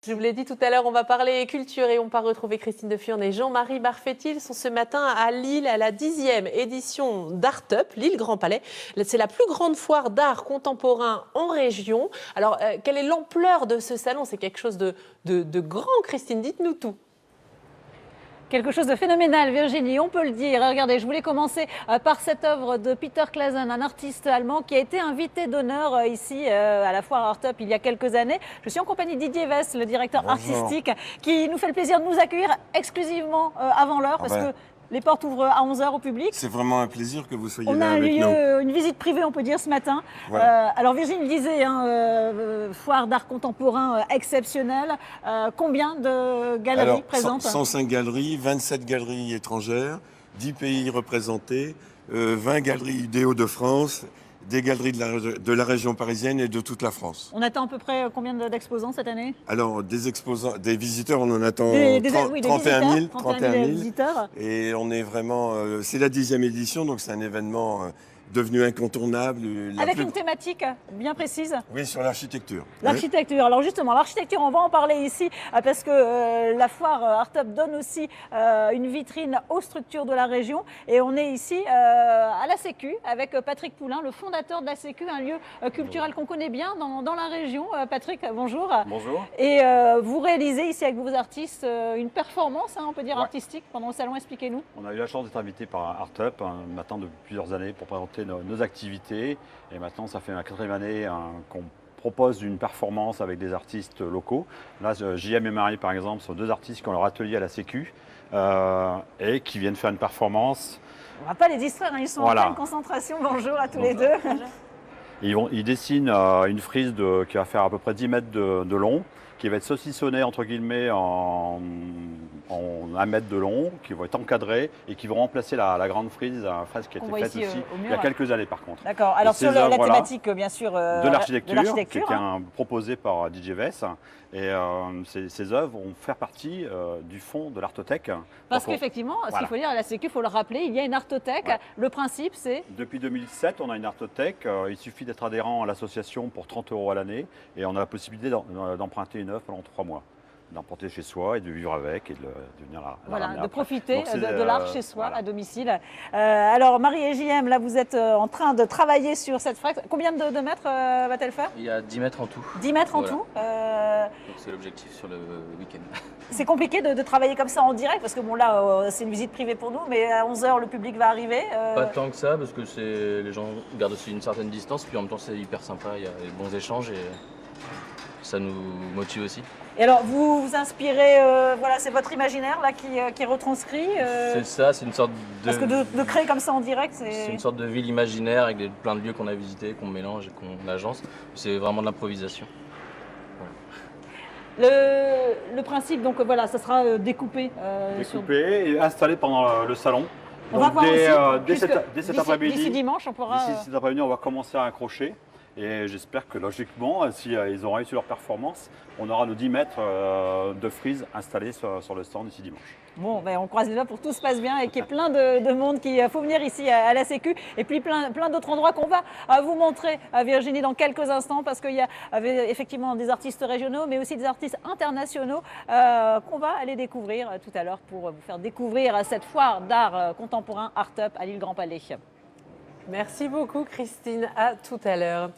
Je vous l'ai dit tout à l'heure, on va parler culture et on va retrouver Christine de Furne et Jean-Marie Barfetti. Ils sont ce matin à Lille à la 10e édition d'Art-Up, Lille Grand Palais. C'est la plus grande foire d'art contemporain en région. Alors, quelle est l'ampleur de ce salon? C'est quelque chose de grand, Christine, dites-nous tout. Quelque chose de phénoménal, Virginie, on peut le dire. Regardez, je voulais commencer par cette œuvre de Peter Claesen, un artiste allemand qui a été invité d'honneur ici à la foire Art-Up il y a quelques années. Je suis en compagnie de Didier Wess, le directeur artistique, qui nous fait le plaisir de nous accueillir exclusivement avant l'heure parce que les portes ouvrent à 11 h au public. C'est vraiment un plaisir que vous soyez on là avec nous. On a eu une visite privée, on peut dire, ce matin. Voilà. Alors Virginie disait, foire d'art contemporain exceptionnelle. Combien de galeries présentes? 105 galeries, 27 galeries étrangères, 10 pays représentés, 20 galeries des Hauts-de-France, des galeries de la région parisienne et de toute la France. On attend à peu près combien d'exposants cette année? Alors, des exposants, des visiteurs, on en attend 31 000 visiteurs. Et on est vraiment... c'est la 10e édition, donc c'est un événement devenu incontournable. Avec une thématique bien précise? Oui, sur l'architecture. L'architecture. Oui. Alors justement, l'architecture, on va en parler ici parce que la foire Art-Up donne aussi une vitrine aux structures de la région. Et on est ici à la Sécu avec Patrick Poulain, le fondateur de la Sécu, un lieu culturel qu'on connaît bien dans la région. Patrick, bonjour. Bonjour. Et vous réalisez ici avec vos artistes une performance, on peut dire artistique, pendant le salon. Expliquez-nous. On a eu la chance d'être invité par Art-Up maintenant depuis plusieurs années pour présenter nos activités. Et maintenant, ça fait la 4e année qu'on propose une performance avec des artistes locaux. Là, JM et Marie, par exemple, sont deux artistes qui ont leur atelier à la Sécu et qui viennent faire une performance. On ne va pas les distraire, ils sont en pleine concentration. Bonjour à tous les deux. Ils dessinent une frise qui va faire à peu près 10 mètres de long, qui va être saucissonnée entre guillemets en 1 mètre de long, qui vont être encadrés et qui vont remplacer la grande frise qui a été faite aussi il y a quelques années par contre. D'accord. Alors sur la thématique bien sûr de l'architecture, qui est proposé par Didier Wess. Et ces œuvres vont faire partie du fond de l'Artothèque. Parce qu'effectivement, ce qu'il faut dire à la Sécu, il faut le rappeler, il y a une Artothèque. Ouais. Le principe, c'est... Depuis 2007, on a une Artothèque. Il suffit d'être adhérent à l'association pour 30 € à l'année. Et on a la possibilité d'emprunter une œuvre pendant 3 mois. D'emporter chez soi et de vivre avec et de venir de profiter de l'art chez soi, à domicile. Alors, Marie et JM, là, vous êtes en train de travailler sur cette fresque. Combien de mètres va-t-elle faire? Il y a 10 mètres en tout. 10 mètres en tout. Donc c'est l'objectif sur le week-end. C'est compliqué de travailler comme ça en direct, parce que bon là, c'est une visite privée pour nous, mais à 11 h, le public va arriver. Pas tant que ça, parce que les gens gardent aussi une certaine distance, puis en même temps, c'est hyper sympa, il y a des bons échanges et ça nous motive aussi. Et alors, vous vous inspirez, voilà, c'est votre imaginaire là qui est retranscrit. C'est ça, c'est une sorte de... Parce que de créer comme ça en direct, c'est une sorte de ville imaginaire avec plein de lieux qu'on a visités, qu'on mélange et qu'on agence. C'est vraiment de l'improvisation. Le principe, donc voilà, ça sera découpé. Découpé et installé pendant le salon. On va voir dès cet après-midi. D'ici dimanche, on pourra... D'ici cet après-midi, on va commencer à accrocher. Et j'espère que logiquement, si ils ont réussi leur performance, on aura nos 10 mètres de frise installés sur le stand d'ici dimanche. Bon, ben on croise les doigts pour que tout se passe bien et qu'il y ait plein de monde qui faut venir ici à la Sécu. Et puis plein d'autres endroits qu'on va vous montrer à Virginie dans quelques instants parce qu'il y avait effectivement des artistes régionaux mais aussi des artistes internationaux qu'on va aller découvrir tout à l'heure pour vous faire découvrir cette foire d'art contemporain Art-Up à Lille Grand Palais. Merci beaucoup Christine, à tout à l'heure.